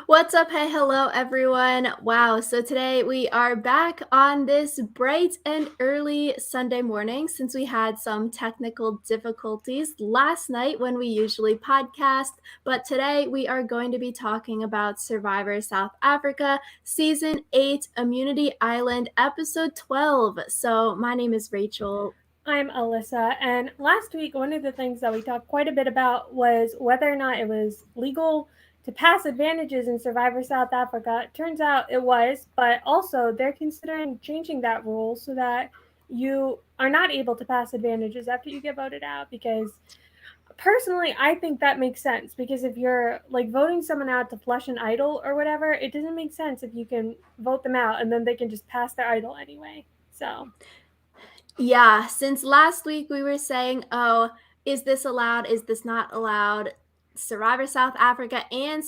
What's up? Hey, hello, everyone. Wow, so today we are back on this bright and early Sunday morning since we had some technical difficulties last night when we usually podcast. But today we are going to be talking about Survivor South Africa, Season 8, Immunity Island, Episode 12. So, my name is Rachel. I'm Alyssa, and last week one of the things that we talked quite a bit about was whether or not it was legal to pass advantages in Survivor South Africa. It turns out it was, but also they're considering changing that rule so that you are not able to pass advantages after you get voted out because personally I think that makes sense because if you're like voting someone out to flush an idol or whatever, it doesn't make sense if you can vote them out and then they can just pass their idol anyway. So Yeah, since last week we were saying, oh, is this allowed? Is this not allowed? Survivor South Africa and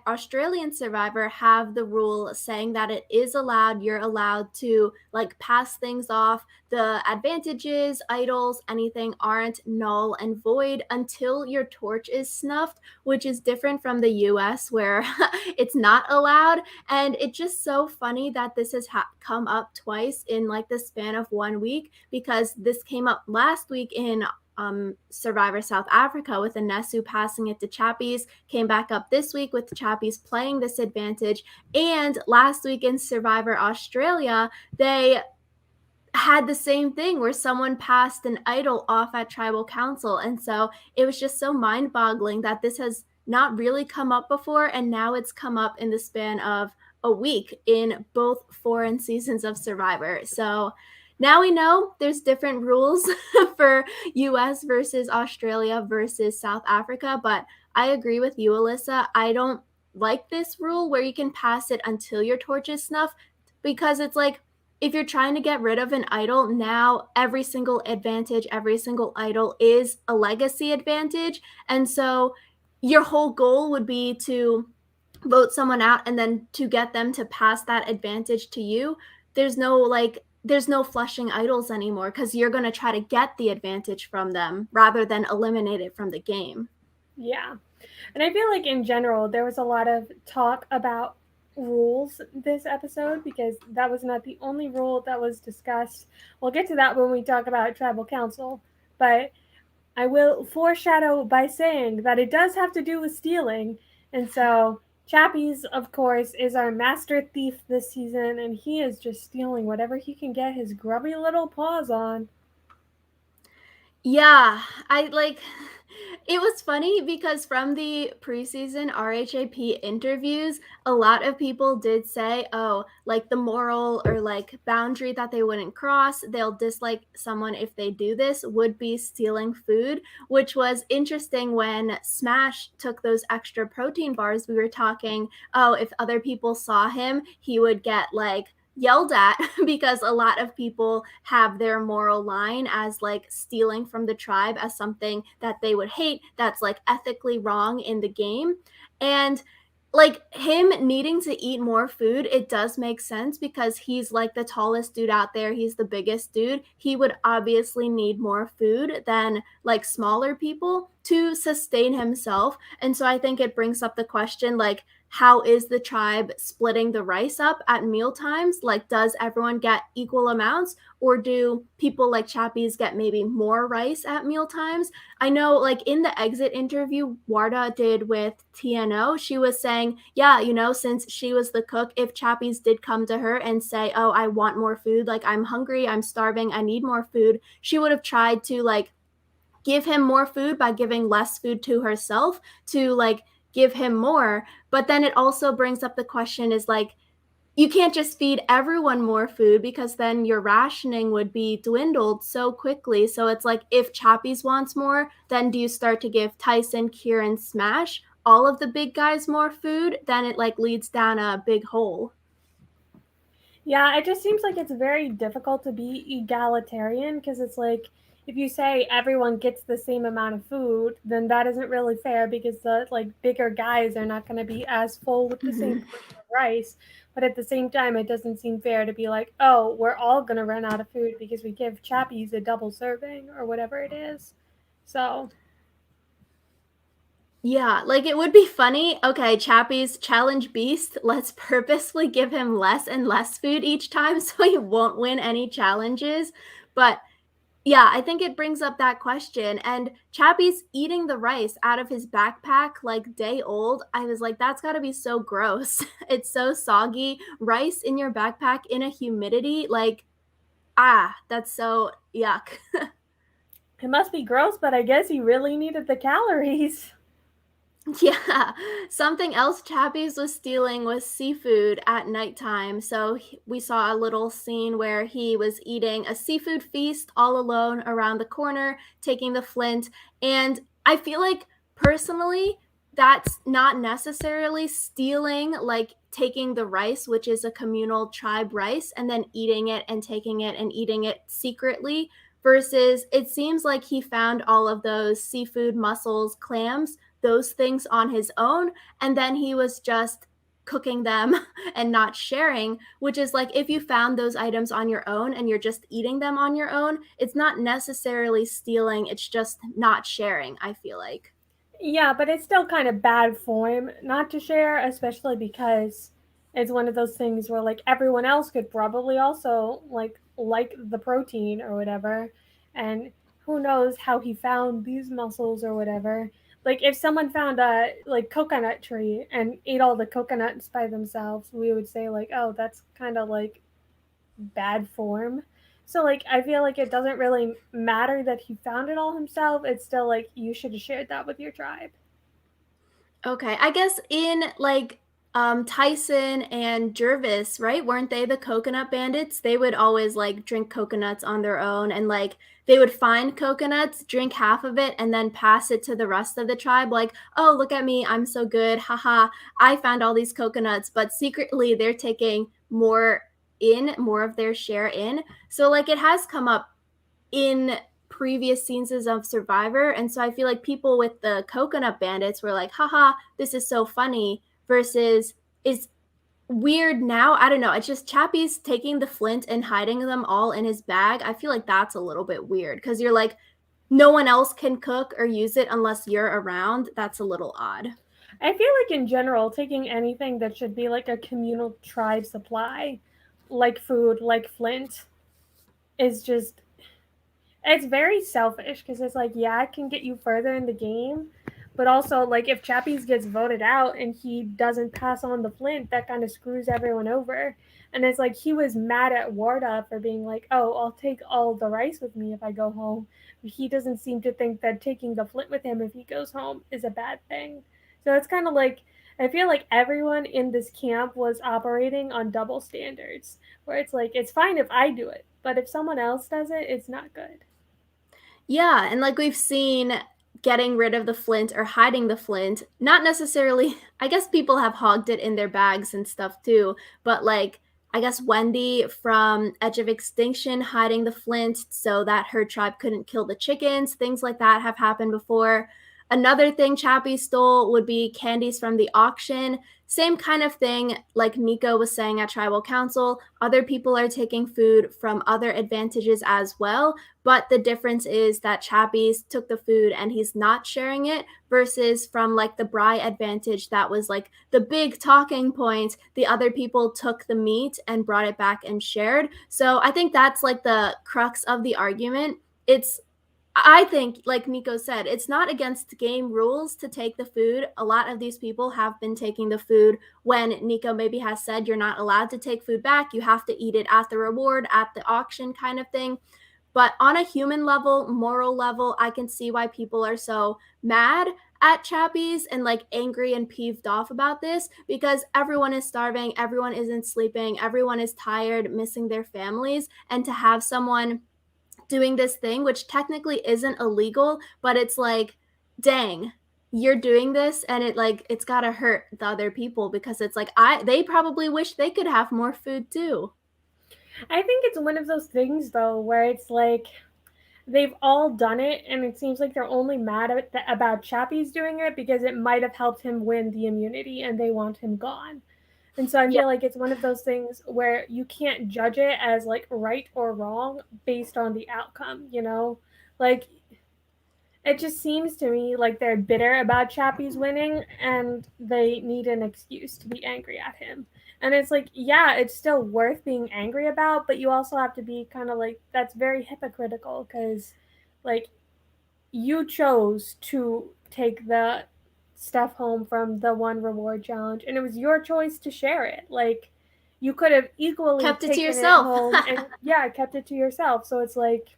Australian Survivor have the rule saying that it is allowed. You're allowed to like pass things off. The advantages, idols, anything aren't null and void until your torch is snuffed, which is different from the US where it's not allowed. And it's just so funny that this has come up twice in like the span of 1 week because this came up last week in Survivor South Africa with Anesu passing it to Chappies, came back up this week with Chappies playing this advantage, and last week in Survivor Australia, they had the same thing where someone passed an idol off at tribal council. And so it was just so mind boggling that this has not really come up before. And now it's come up in the span of a week in both foreign seasons of Survivor. So now we know there's different rules for US versus Australia versus South Africa. But I agree with you, Alyssa. I don't like this rule where you can pass it until your torch is snuffed because it's like, if you're trying to get rid of an idol, now every single advantage, every single idol is a legacy advantage. And so your whole goal would be to vote someone out and then to get them to pass that advantage to you. There's no flushing idols anymore because you're going to try to get the advantage from them rather than eliminate it from the game. yeah. And I feel like in general, there was a lot of talk about rules this episode because that was not the only rule that was discussed. We'll get to that when we talk about tribal council. But I will foreshadow by saying that it does have to do with stealing. And so Chappies, of course, is our master thief this season, and he is just stealing whatever he can get his grubby little paws on. Yeah, I like it was funny because from the preseason RHAP interviews, a lot of people did say, oh, like the moral or like boundary that they wouldn't cross, they'll dislike someone if they do this, would be stealing food, which was interesting when Smash took those extra protein bars. We were talking, oh, if other people saw him, he would get like yelled at because a lot of people have their moral line as like stealing from the tribe as something that they would hate that's like ethically wrong in the game. And like him needing to eat more food, it does make sense because he's like the tallest dude out there. He's the biggest dude. He would obviously need more food than like smaller people to sustain himself. And so I think it brings up the question like, how is the tribe splitting the rice up at meal times? Like, does everyone get equal amounts, or do people like Chappies get maybe more rice at meal times? I know, like in the exit interview Warda did with TNO, she was saying, yeah, you know, since she was the cook, if Chappies did come to her and say, oh, I want more food, like I'm hungry, I'm starving, I need more food, she would have tried to like give him more food by giving less food to herself to like give him more. But then it also brings up the question is like, you can't just feed everyone more food because then your rationing would be dwindled so quickly. So it's like if Chappies wants more, then do you start to give Tyson, Kieran, Smash, all of the big guys more food? Then it like leads down a big hole. Yeah, it just seems like it's very difficult to be egalitarian because it's like if you say everyone gets the same amount of food, then that isn't really fair because the like bigger guys are not going to be as full with the same Mm-hmm. portion of rice. But at the same time, it doesn't seem fair to be like, oh, we're all going to run out of food because we give Chappies a double serving or whatever it is. So Yeah, like, it would be funny, okay, Chappies challenge beast, let's purposefully give him less and less food each time so he won't win any challenges, but yeah, I think it brings up that question, and Chappies eating the rice out of his backpack, like, day old, I was like, "That's gotta be so gross." It's so soggy, rice in your backpack in a humidity, like, that's so yuck. It must be gross, but I guess he really needed the calories. Yeah, something else Chappies was stealing was seafood at nighttime. So we saw a little scene where he was eating a seafood feast all alone around the corner, taking the flint. And I feel like personally, that's not necessarily stealing, like taking the rice, which is a communal tribe rice, and then eating it and taking it and eating it secretly. Versus, it seems like he found all of those seafood mussels, clams, those things on his own, and then he was just cooking them and not sharing, which is like if you found those items on your own and you're just eating them on your own, it's not necessarily stealing, it's just not sharing, I feel like. Yeah, but it's still kind of bad form not to share, especially because it's one of those things where like everyone else could probably also like the protein or whatever, and who knows how he found these mussels or whatever. Like if someone found a like coconut tree and ate all the coconuts by themselves, we would say like, "Oh, that's kind of like bad form." So like I feel like it doesn't really matter that he found it all himself. It's still like you should have shared that with your tribe. Okay, I guess in like Tyson and Jervis, right? Weren't they the coconut bandits? They would always like drink coconuts on their own and like they would find coconuts, drink half of it, and then pass it to the rest of the tribe. Like, oh, look at me, I'm so good. Haha, I found all these coconuts, but secretly they're taking more of their share in. So like it has come up in previous seasons of Survivor. And so I feel like people with the coconut bandits were like, haha, this is so funny, versus is weird now. I don't know. It's just Chappie's taking the flint and hiding them all in his bag. I feel like that's a little bit weird because you're like, no one else can cook or use it unless you're around. That's a little odd. I feel like in general, taking anything that should be like a communal tribe supply, like food, like flint, is just it's very selfish because it's like, yeah, it can get you further in the game, but also like if Chappies gets voted out and he doesn't pass on the flint, that kind of screws everyone over. And it's like he was mad at Warda for being like, "Oh, I'll take all the rice with me if I go home." But he doesn't seem to think that taking the flint with him if he goes home is a bad thing. So it's kind of like I feel like everyone in this camp was operating on double standards, where it's like it's fine if I do it, but if someone else does it, it's not good. Yeah, and like we've seen getting rid of the flint or hiding the flint, not necessarily, I guess people have hogged it in their bags and stuff too, but like I guess Wendy from Edge of Extinction hiding the flint so that her tribe couldn't kill the chickens, things like that have happened before. Another thing Chappie stole would be candies from the auction. Same kind of thing, like Nico was saying at Tribal Council. Other people are taking food from other advantages as well, but the difference is that Chappies took the food and he's not sharing it versus from like the Bry advantage that was like the big talking point. The other people took the meat and brought it back and shared. So I think that's like the crux of the argument. It's I think, like Nico said, it's not against game rules to take the food. A lot of these people have been taking the food when Nico maybe has said you're not allowed to take food back. You have to eat it at the reward, at the auction kind of thing. But on a human level, moral level, I can see why people are so mad at Chappies and like angry and peeved off about this because everyone is starving, everyone isn't sleeping, everyone is tired, missing their families. And to have someone doing this thing, which technically isn't illegal, but it's like, dang, you're doing this and it's gotta hurt the other people because it's like they probably wish they could have more food too. I think it's one of those things though where it's like they've all done it and it seems like they're only mad about Chappie's doing it because it might have helped him win the immunity and they want him gone. And so I Yeah. feel like it's one of those things where you can't judge it as like right or wrong based on the outcome, you know? Like It just seems to me like they're bitter about Chappies winning and they need an excuse to be angry at him. And it's like, yeah, it's still worth being angry about, but you also have to be kind of like, that's very hypocritical because, like, you chose to take the stuff home from the one reward challenge and it was your choice to share it. Like, you could have equally Kept it to taken it yourself. home and, yeah, kept it to yourself. So it's like,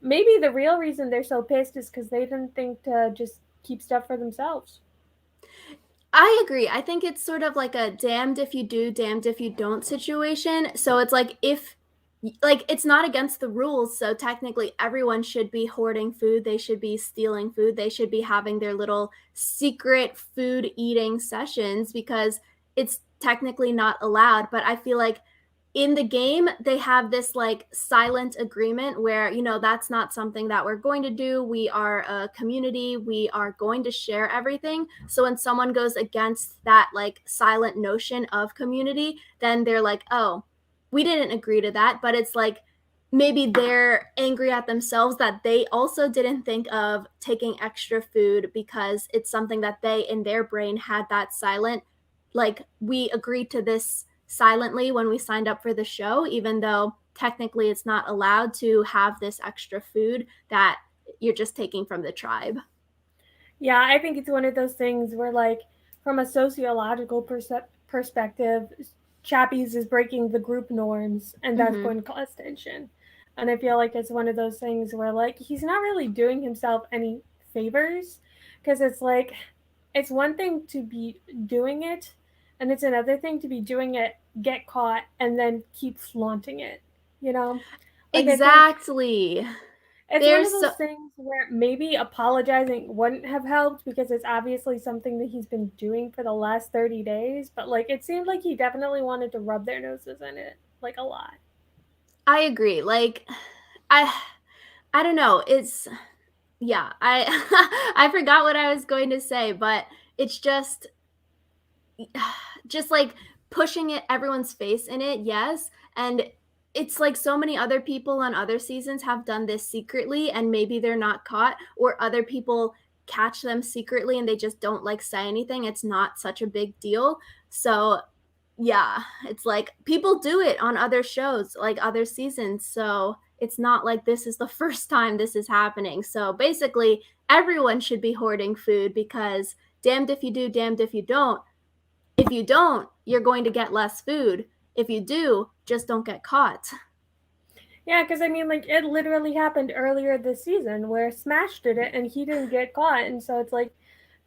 maybe the real reason they're so pissed is because they didn't think to just keep stuff for themselves. I agree. I think it's sort of like a damned if you do, damned if you don't situation. So it's like if like it's not against the rules, so technically everyone should be hoarding food, they should be stealing food, they should be having their little secret food eating sessions because it's technically not allowed, but I feel like in the game they have this like silent agreement where that's not something that we're going to do. We are a community, we are going to share everything. So when someone goes against that like silent notion of community, then they're like, oh, we didn't agree to that. But it's like maybe they're angry at themselves that they also didn't think of taking extra food because it's something that they in their brain had that silent, like we agreed to this silently when we signed up for the show, even though technically it's not allowed to have this extra food that you're just taking from the tribe. Yeah, I think it's one of those things where, like, from a sociological perspective, Chappies is breaking the group norms, and that's Mm-hmm. going to cause tension. And I feel like it's one of those things where, like, he's not really doing himself any favors because it's like, it's one thing to be doing it, and it's another thing to be doing it, get caught, and then keep flaunting it, you know? Like, I think Exactly. it's one There's of so those things where maybe apologizing wouldn't have helped because it's obviously something that he's been doing for the last 30 days, but like it seemed like he definitely wanted to rub their noses in it like a lot. I agree. Like I I don't know. It's yeah, I I forgot what I was going to say, but it's just like pushing it everyone's face in it, yes. And it's like so many other people on other seasons have done this secretly and maybe they're not caught, or other people catch them secretly and they just don't like say anything. It's not such a big deal. So yeah, it's like people do it on other shows, like other seasons. So it's not like this is the first time this is happening. So basically, everyone should be hoarding food because damned if you do, damned if you don't. If you don't, you're going to get less food. If you do, just don't get caught. Yeah, because I mean, like, it literally happened earlier this season where Smash did it and he didn't get caught. And so it's like,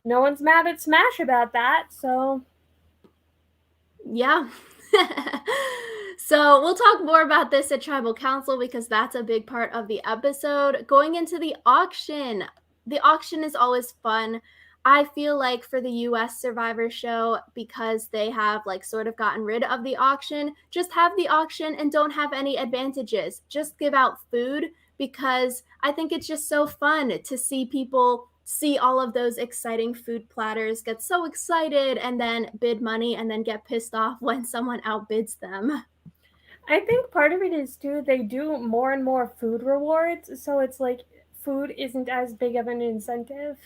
no one's mad at Smash about that. So, Yeah. So we'll talk more about this at Tribal Council because that's a big part of the episode. Going into the auction is always fun. I feel like for the US Survivor show, because they have like sort of gotten rid of the auction, just have the auction and don't have any advantages. Just give out food because I think it's just so fun to see people see all of those exciting food platters, get so excited, and then bid money and then get pissed off when someone outbids them. I think part of it is too, they do more and more food rewards. So it's like food isn't as big of an incentive.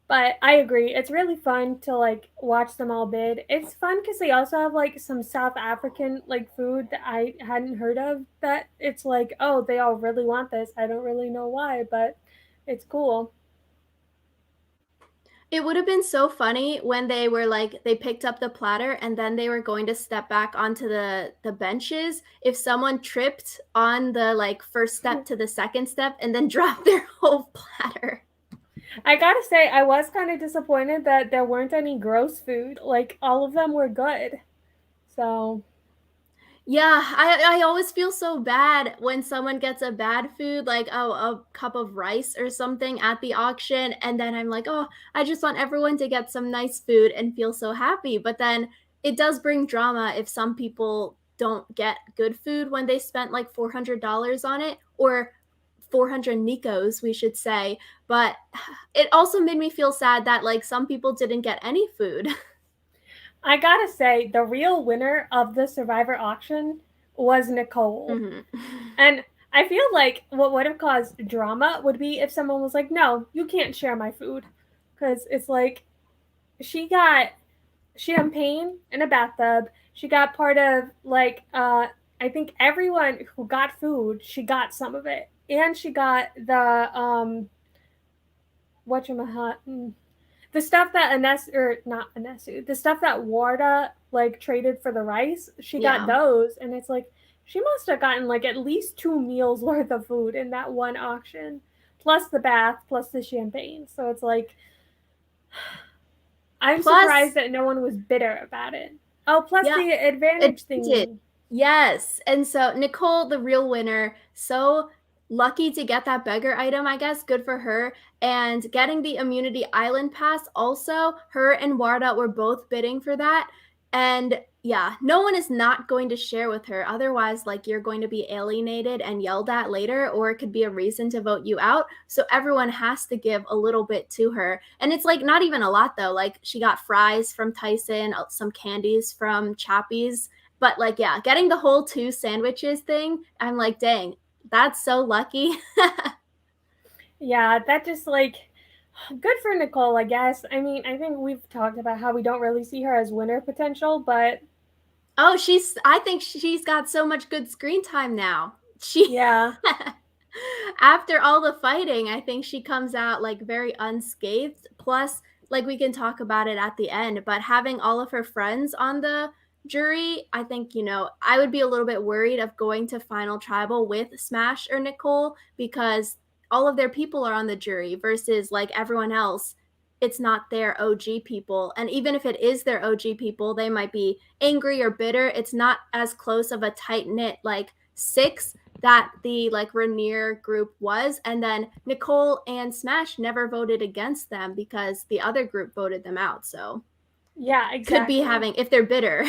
But I agree. It's really fun to like watch them all bid. It's fun because they also have like some South African like food that I hadn't heard of. That it's like, oh, they all really want this. I don't really know why, but it's cool. It would have been so funny when they were like they picked up the platter and then they were going to step back onto the benches if someone tripped on the like first step to the second step and then dropped their whole platter. I gotta say, I was kind of disappointed that there weren't any gross food. Like all of them were good. So Yeah, I always feel so bad when someone gets a bad food, like, oh, a cup of rice or something at the auction, and then I'm like, "Oh, I just want everyone to get some nice food and feel so happy." But then it does bring drama if some people don't get good food when they spent like $400 on it, or 400 Nikos, we should say. But it also made me feel sad that like some people didn't get any food. I gotta say, the real winner of the Survivor auction was Nicole. Mhm. And I feel like what would have caused drama would be if someone was like, "No, you can't share my food," because it's like she got champagne in a bathtub. She got part of like I think everyone who got food, she got some of it, and she got the whatchamahot, the stuff that Anesu, or not Anesu, the stuff that Warda like traded for the rice. She got Yeah. those, and it's like she must have gotten like at least 2 meals worth of food in that one auction, plus the bath, plus the champagne. So it's like I'm surprised Plus, that no one was bitter about it. Oh, plus yeah, the advantage advantage. thingy. Yes. And so Nicole, the real winner, so lucky to get that beggar item, I guess. Good for her. And getting the immunity island pass, also, her and Warda were both bidding for that. And yeah, no one is not going to share with her. Otherwise, like you're going to be alienated and yelled at later, or it could be a reason to vote you out. So everyone has to give a little bit to her. And it's like not even a lot though. Like she got fries from Tyson, some candies from Chappies, but like, yeah, getting the whole 2 sandwiches thing, I'm like, dang, that's so lucky. Yeah, that just like good for Nicole, I guess. I mean, I think we've talked about how we don't really see her as winner potential, but Oh, I think she's got so much good screen time now. She, yeah. after all the fighting, I think she comes out like very unscathed. Plus, like we can talk about it at the end, but having all of her friends on the jury, I think, I would be a little bit worried of going to Final Tribal with Smash or Nicole because all of their people are on the jury versus like everyone else. It's not their OG people. And even if it is their OG people, they might be angry or bitter. It's not as close of a tight knit like 6 that the like Rainier group was. And then Nicole and Smash never voted against them because the other group voted them out. So Yeah, could be exactly. having, if they're bitter.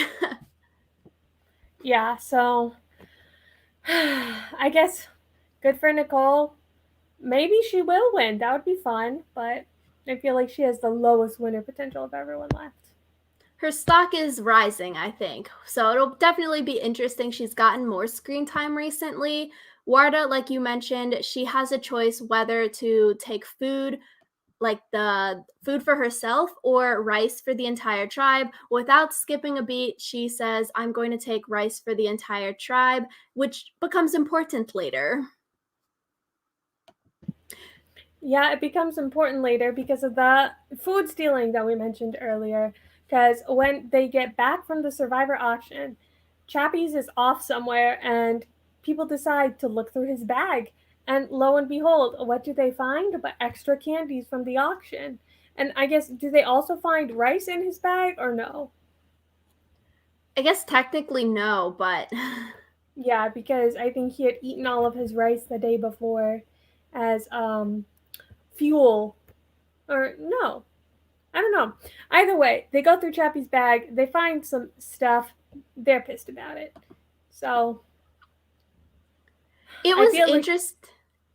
Yeah, so I guess good for Nicole. Maybe she will win. That would be fun, but I feel like she has the lowest winner potential of everyone left. Her stock is rising, I think. So it'll definitely be interesting. She's gotten more screen time recently. Warda, like you mentioned, she has a choice whether to take food, like the food for herself or rice for the entire tribe. Without skipping a beat, she says, I'm going to take rice for the entire tribe, which becomes important later. Yeah, it becomes important later because of the food stealing that we mentioned earlier. Because when they get back from the survivor auction, Chappies is off somewhere and people decide to look through his bag. And lo and behold, what do they find but extra candies from the auction? And I guess, do they also find rice in his bag or no? I guess technically no, but Yeah, because I think he had eaten all of his rice the day before as fuel. Or no, I don't know. Either way, they go through Chappie's bag, they find some stuff, they're pissed about it. So it I was feel like, interest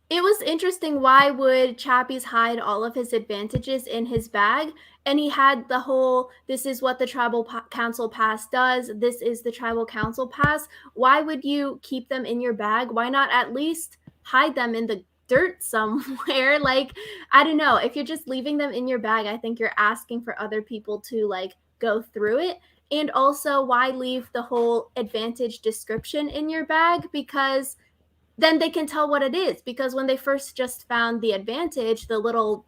it was interesting. Why would Chappies hide all of his advantages in his bag? And he had the whole, this is what the tribal council pass does. This is the tribal council pass. Why would you keep them in your bag? Why not at least hide them in the dirt somewhere? Like, I don't know. If you're just leaving them in your bag, I think you're asking for other people to like go through it. And also, why leave the whole advantage description in your bag? Because then they can tell what it is, because when they first just found the advantage, the little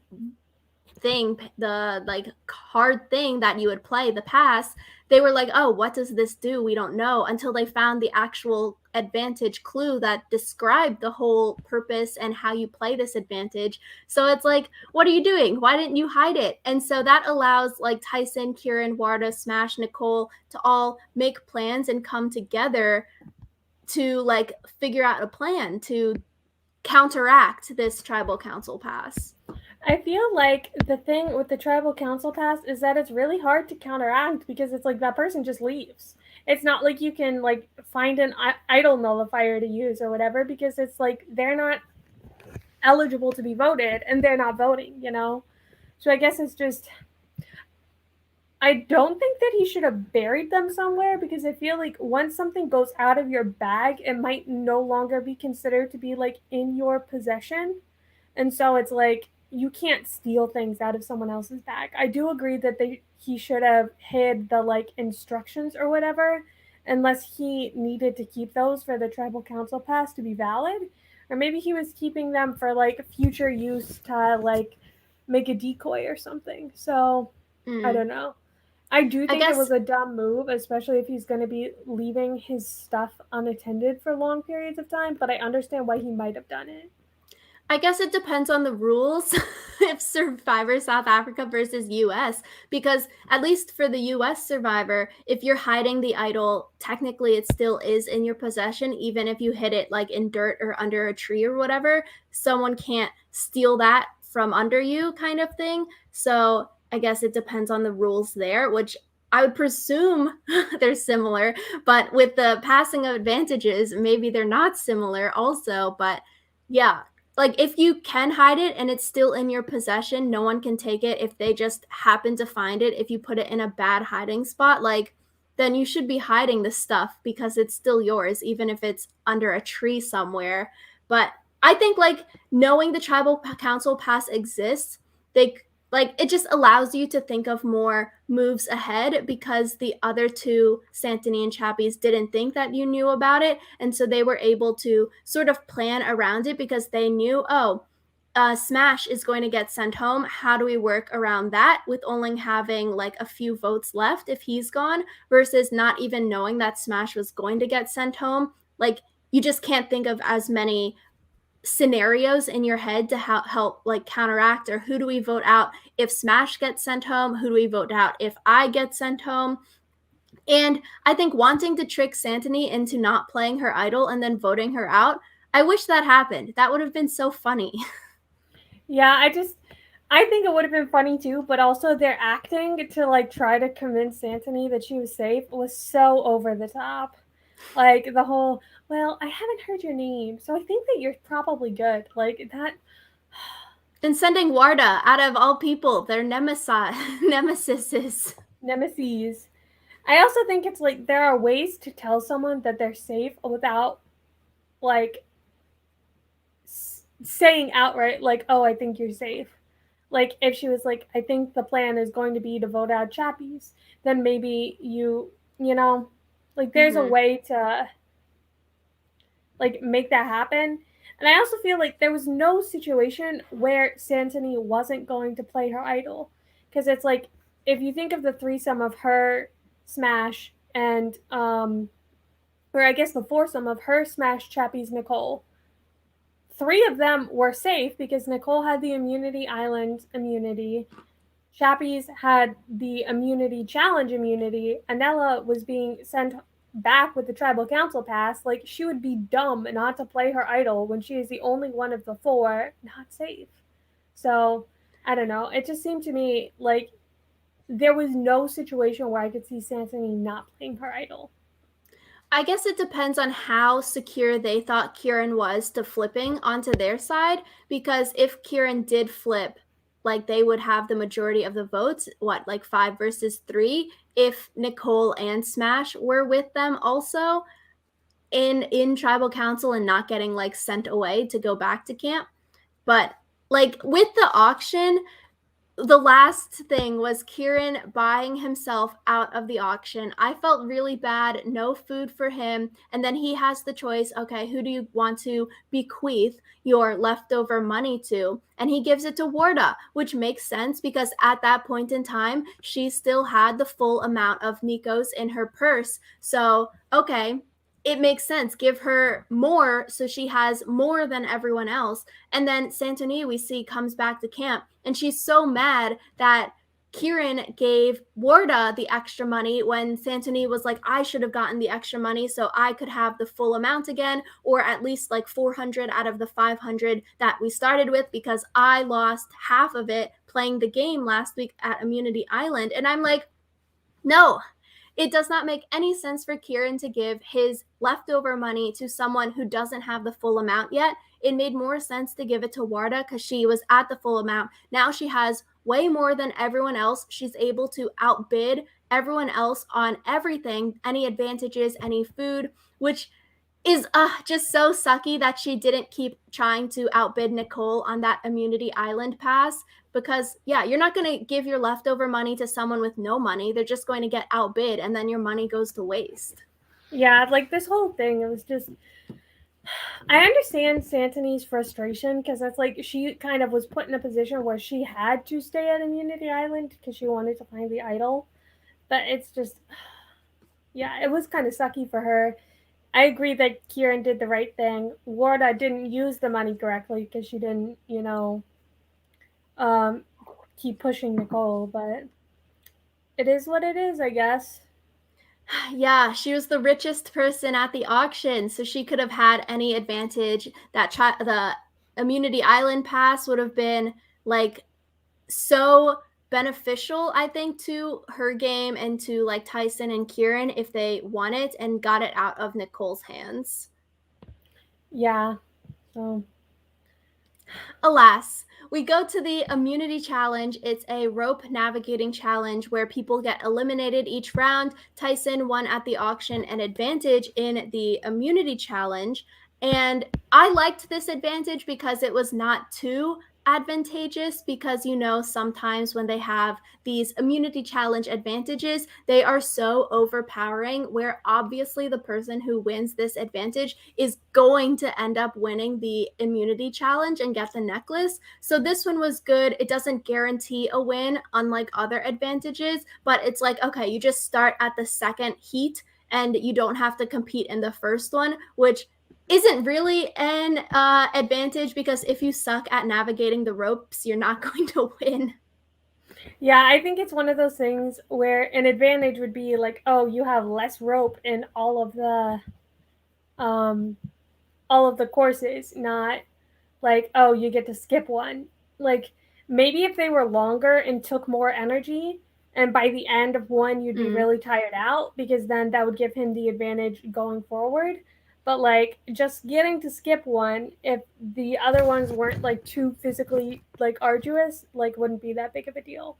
thing, the like hard thing that you would play, the pass, they were like, oh, what does this do? We don't know, until they found the actual advantage clue that described the whole purpose and how you play this advantage. So it's like, what are you doing? Why didn't you hide it? And so that allows like Tyson, Kieran, Warda, Smash, Nicole to all make plans and come together to like figure out a plan to counteract this tribal council pass. I feel like the thing with the tribal council pass is that it's really hard to counteract because it's like that person just leaves. It's not like you can like find an idle nullifier to use or whatever because it's like they're not eligible to be voted and they're not voting, you know? So I guess it's just I don't think that he should have buried them somewhere because I feel like once something goes out of your bag, it might no longer be considered to be like in your possession. And so it's like you can't steal things out of someone else's bag. I do agree that he should have hid the like instructions or whatever, unless he needed to keep those for the tribal council pass to be valid, or maybe he was keeping them for like future use to like make a decoy or something. So I Mm. don't know. I do I think it was guess a dumb move, especially if he's going to be leaving his stuff unattended for long periods of time, but I understand why he might have done it. I guess it depends on the rules if Survivor South Africa versus US, because at least for the US Survivor, if you're hiding the idol, technically it still is in your possession, even if you hid it like in dirt or under a tree or whatever. Someone can't steal that from under you, kind of thing. So I guess it depends on the rules there, which I would presume they're similar, but with the passing of advantages, maybe they're not similar also. But yeah, like if you can hide it and it's still in your possession, no one can take it if they just happen to find it. If you put it in a bad hiding spot, like then you should be hiding the stuff because it's still yours, even if it's under a tree somewhere. But I think like knowing the tribal council pass exists, they like it just allows you to think of more moves ahead because the other two, Santoni and Chappies, didn't think that you knew about it. And so they were able to sort of plan around it because they knew, oh, Smash is going to get sent home. How do we work around that with only having like a few votes left if he's gone versus not even knowing that Smash was going to get sent home? Like, you just can't think of as many scenarios in your head to help like counteract, or who do we vote out if Smash gets sent home, who do we vote out if I get sent home. And I think wanting to trick Santoni into not playing her idol and then voting her out, I wish that happened. That would have been so funny. Yeah, I think it would have been funny too, but also their acting to like try to convince Anthony that she was safe was so over the top. Like the whole, well, I haven't heard your name, so I think that you're probably good. Like that And sending Warda, out of all people, their nemesis. nemesis. I also think it's like there are ways to tell someone that they're safe without like saying outright like, "Oh, I think you're safe." Like if she was like, "I think the plan is going to be to vote out Chappies," then maybe you know, like there's a Mm-hmm. way to like make that happen. And I also feel like there was no situation where Santoni wasn't going to play her idol, because it's like if you think of the threesome of her, Smash, and or I guess the foursome of her, Smash, Chappies, Nicole, three of them were safe because Nicole had the immunity island immunity. Chappies had the immunity challenge immunity. Anella was being sent back with the tribal council pass. Like, she would be dumb not to play her idol when she is the only one of the four not safe. So, I don't know. It just seemed to me like there was no situation where I could see Santoni not playing her idol. I guess it depends on how secure they thought Kieran was to flipping onto their side, because if Kieran did flip, like they would have the majority of the votes, what, like 5 versus 3, if Nicole and Smash were with them also in tribal council and not getting like sent away to go back to camp. But like with the auction, the last thing was Kieran buying himself out of the auction. I felt really bad, no food for him. And then he has the choice, okay, who do you want to bequeath your leftover money to? And he gives it to Warda, which makes sense because at that point in time, she still had the full amount of Nico's in her purse. So, okay, it makes sense. Give her more so she has more than everyone else. And then Santoni, we see, comes back to camp and she's so mad that Kieran gave Warda the extra money when Santoni was like, I should have gotten the extra money so I could have the full amount again, or at least like 400 out of the 500 that we started with because I lost half of it playing the game last week at Immunity Island. And I'm like, no, it does not make any sense for Kieran to give his leftover money to someone who doesn't have the full amount yet. It made more sense to give it to Warda because she was at the full amount. Now she has way more than everyone else. She's able to outbid everyone else on everything, any advantages, any food, which is just so sucky that she didn't keep trying to outbid Nicole on that immunity island pass. Because, yeah, you're not going to give your leftover money to someone with no money. They're just going to get outbid, and then your money goes to waste. Yeah, like this whole thing, it was just. I understand Santoni's frustration because that's like she kind of was put in a position where she had to stay at Immunity Island because she wanted to find the idol. But it's just, yeah, it was kind of sucky for her. I agree that Kieran did the right thing. Warda didn't use the money correctly because she didn't, um, keep pushing Nicole. But it is what it is, I guess. Yeah, she was the richest person at the auction, so she could have had any advantage. The immunity island pass would have been like so beneficial, I think, to her game and to like Tyson and Kieran if they won it and got it out of Nicole's hands. Yeah. So Alas, we go to the immunity challenge. It's a rope navigating challenge where people get eliminated each round. Tyson won at the auction an advantage in the immunity challenge. And I liked this advantage because it was not too advantageous, because sometimes when they have these immunity challenge advantages, they are so overpowering where obviously the person who wins this advantage is going to end up winning the immunity challenge and get the necklace. So this one was good. It doesn't guarantee a win, unlike other advantages, but it's like, okay, you just start at the second heat and you don't have to compete in the first one, which isn't really an advantage, because if you suck at navigating the ropes, you're not going to win. yeah, I think it's one of those things where an advantage would be like, oh, you have less rope in um all of the courses, not like, oh, you get to skip one. Like maybe if they were longer and took more energy, and by the end of one you'd be Mm. really tired out, because then that would give him the advantage going forward. But like just getting to skip one, if the other ones weren't like too physically like arduous, like wouldn't be that big of a deal.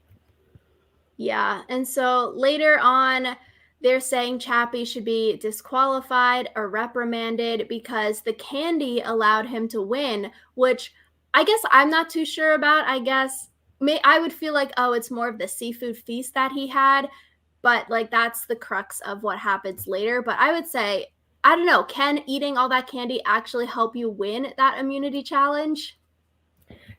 Yeah. And so later on, they're saying Chappie should be disqualified or reprimanded because the candy allowed him to win, which I guess I'm not too sure about. I guess I would feel like, oh, it's more of the seafood feast that he had, but like that's the crux of what happens later. But I would say, I don't know, can eating all that candy actually help you win that immunity challenge?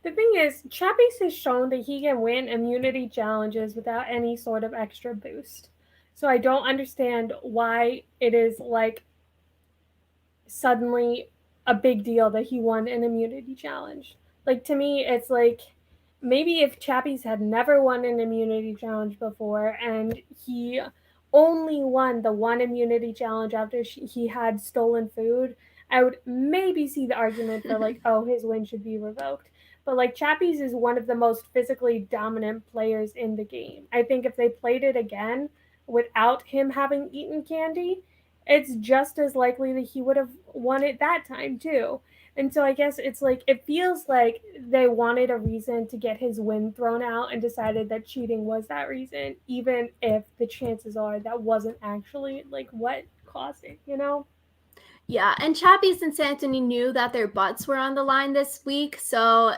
The thing is, Chappies has shown that he can win immunity challenges without any sort of extra boost. So I don't understand why it is like suddenly a big deal that he won an immunity challenge. Like to me, it's like maybe if Chappies had never won an immunity challenge before and he only won the one immunity challenge after he had stolen food, I would maybe see the argument for like, oh, his win should be revoked. But like Chappies is one of the most physically dominant players in the game. I think if they played it again without him having eaten candy, it's just as likely that he would have won it that time too. And so I guess it's like it feels like they wanted a reason to get his win thrown out and decided that cheating was that reason, even if the chances are that wasn't actually like what caused it, you know? Yeah, and Chappies and Santoni knew that their butts were on the line this week, so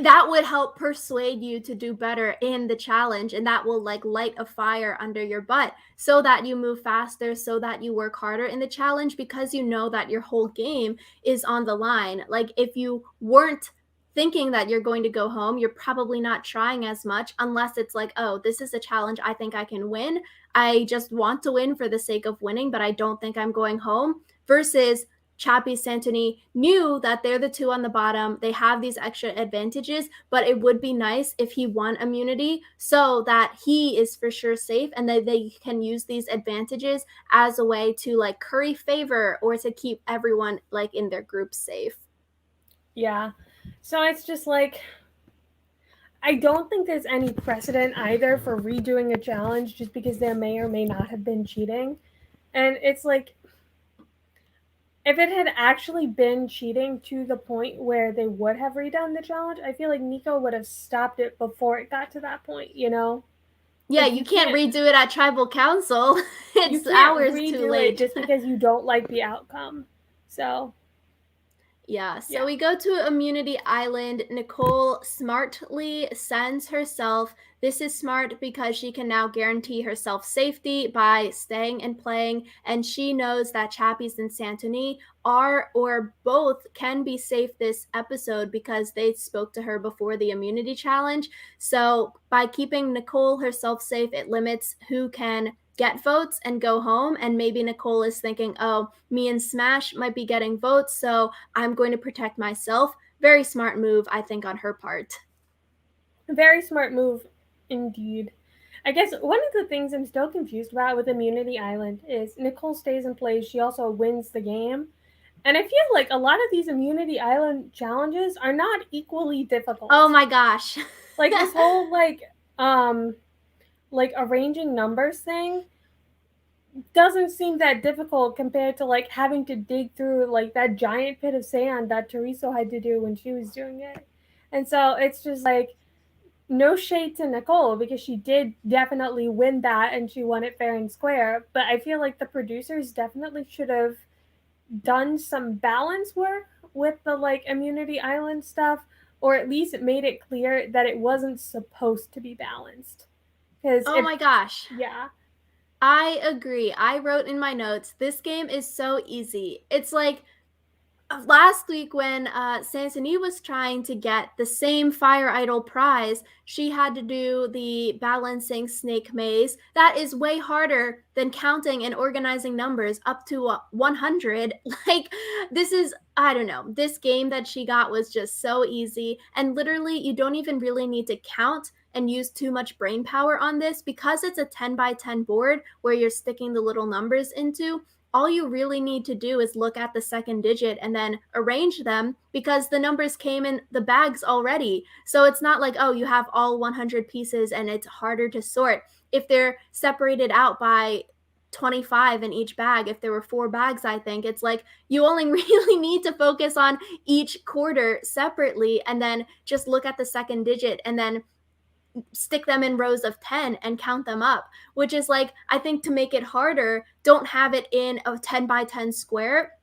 that would help persuade you to do better in the challenge, and that will like light a fire under your butt so that you move faster, so that you work harder in the challenge, because you know that your whole game is on the line. Like if you weren't thinking that you're going to go home, you're probably not trying as much, unless it's like, oh, this is a challenge I think I can win. I just want to win for the sake of winning, but I don't think I'm going home. Versus Chappie Santoni knew that they're the two on the bottom. They have these extra advantages, but it would be nice if he won immunity so that he is for sure safe, and that they can use these advantages as a way to like curry favor or to keep everyone like in their group safe. Yeah. So it's just like I don't think there's any precedent either for redoing a challenge just because there may or may not have been cheating. And it's like if it had actually been cheating to the point where they would have redone the challenge, I feel like Nico would have stopped it before it got to that point, you know? Yeah, Like you can't redo it at tribal council. you It's can't hours too redo it late. just because you don't like the outcome. So, Yeah, so yeah. we go to Immunity Island. Nicole smartly sends herself. This is smart because she can now guarantee herself safety by staying and playing, and she knows that Chappies and Santoni are or both can be safe this episode because they spoke to her before the immunity challenge. So by keeping Nicole herself safe, it limits who can get votes and go home. And maybe Nicole is thinking, oh, me and Smash might be getting votes, so I'm going to protect myself. Very smart move, I think, on her part. Very smart move indeed. I guess one of the things I'm still confused about with Immunity Island is Nicole stays and plays, she also wins the game. And I feel like a lot of these Immunity Island challenges are not equally difficult. Oh my gosh. Like this whole um like arranging numbers thing doesn't seem that difficult compared to like having to dig through like that giant pit of sand that Teresa had to do when she was doing it. And so it's just like no shade to Nicole because she did definitely win that and she won it fair and square. But I feel like the producers definitely should have done some balance work with the like Immunity Island stuff, or at least it made it clear that it wasn't supposed to be balanced. Because Oh if, my gosh. yeah, I agree. I wrote in my notes, this game is so easy. It's like last week when Sansoni was trying to get the same fire idol prize, she had to do the balancing snake maze. That is way harder than counting and organizing numbers up to 100. Like, this is, I don't know, this game that she got was just so easy. And literally, you don't even really need to count and use too much brain power on this because it's a 10 by 10 board where you're sticking the little numbers into. All you really need to do is look at the second digit and then arrange them because the numbers came in the bags already. So it's not like, oh, you have all 100 pieces and it's harder to sort. If they're separated out by 25 in each bag, if there were 4 bags, I think it's like you only really need to focus on each quarter separately and then just look at the second digit and then stick them in rows of 10 and count them up, which is like, I think to make it harder, don't have it in a 10 by 10 square.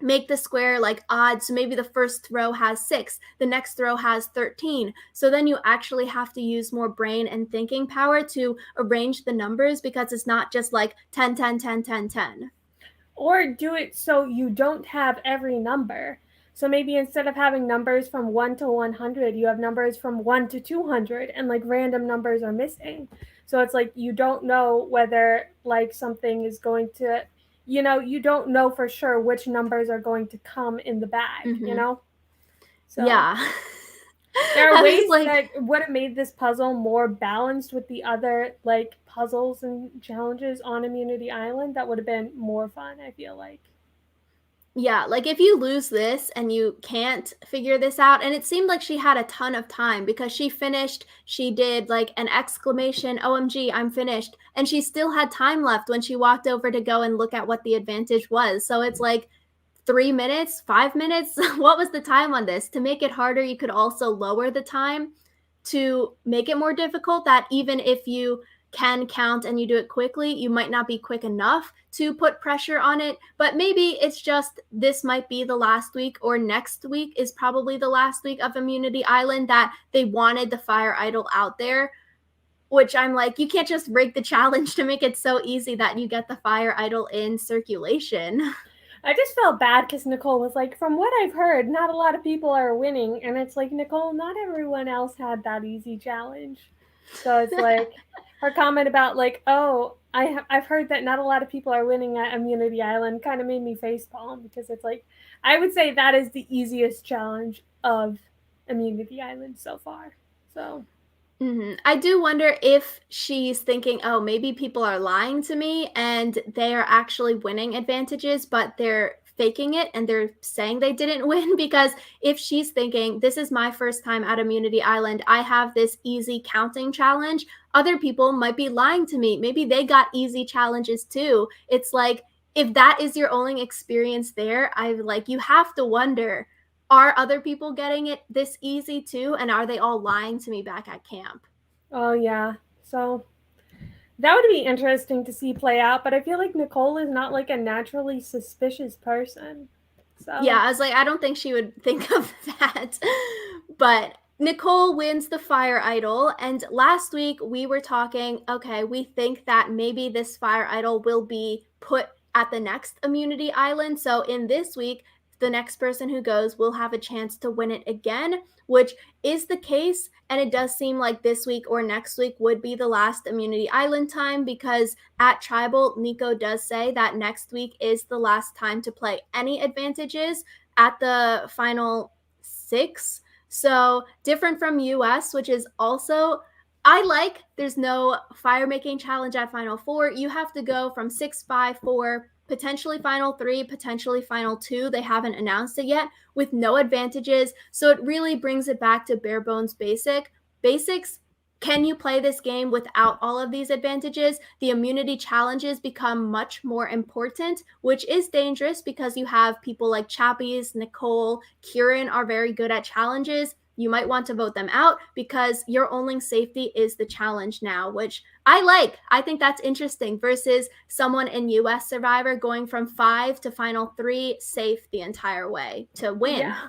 Make the square like odd. So maybe the first row has 6, the next row has 13. So then you actually have to use more brain and thinking power to arrange the numbers because it's not just like 10, 10, 10, 10, 10. or do it so you don't have every number. So maybe instead of having numbers from 1 to 100, you have numbers from 1 to 200 and like random numbers are missing. So it's like you don't know whether like something is going to, you don't know for sure which numbers are going to come in the bag, you Mm-hmm. know? So Yeah. there are I was ways like, that would have made this puzzle more balanced with the other like puzzles and challenges on Immunity Island that would have been more fun, I feel like. yeah, like if you lose this and you can't figure this out, and it seemed like she had a ton of time because she finished, she did like an exclamation, OMG, I'm finished. And she still had time left when she walked over to go and look at what the advantage was. So it's like 3 minutes, 5 minutes. What was the time on this? To make it harder, you could also lower the time to make it more difficult, that even if you can count and you do it quickly, you might not be quick enough to put pressure on it. But maybe it's just this might be the last week, or next week is probably the last week of Immunity Island, that they wanted the fire idol out there. Which I'm like, you can't just rig the challenge to make it so easy that you get the fire idol in circulation. I just felt bad because Nicole was like, from what I've heard, not a lot of people are winning. And it's like, Nicole, not everyone else had that easy challenge. So it's like her comment about, like, oh, I've heard that not a lot of people are winning at Immunity Island kind of made me facepalm because it's like, I would say that is the easiest challenge of Immunity Island so far. So I do wonder if she's thinking, oh, maybe people are lying to me and they are actually winning advantages, but they're faking it and they're saying they didn't win. Because if she's thinking, this is my first time at Immunity Island, I have this easy counting challenge, other people might be lying to me. Maybe they got easy challenges too. It's like, if that is your only experience there, I like you have to wonder, are other people getting it this easy too? And are they all lying to me back at camp? Oh yeah. So that would be interesting to see play out, but I feel like Nicole is not like a naturally suspicious person. Yeah, So I was like, I don't think she would think of that. But Nicole wins the fire idol. And last week we were talking, okay, we think that maybe this fire idol will be put at the next immunity island. So in this week, the next person who goes will have a chance to win it again, which is the case. And it does seem like this week or next week would be the last immunity island time because at Tribal, Nico does say that next week is the last time to play any advantages at the final 6. So different from US, which is also I like there's no fire making challenge at final 4. You have to go from 6, 5, 4, potentially final 3, potentially final 2. They haven't announced it yet with no advantages. So it really brings it back to bare bones basics. Can you play this game without all of these advantages? The immunity challenges become much more important, which is dangerous because you have people like Chappies, Nicole, Kieran are very good at challenges. You might want to vote them out because your only safety is the challenge now, which I like. I think that's interesting versus someone in US Survivor going from 5 to final 3 safe the entire way to win. yeah.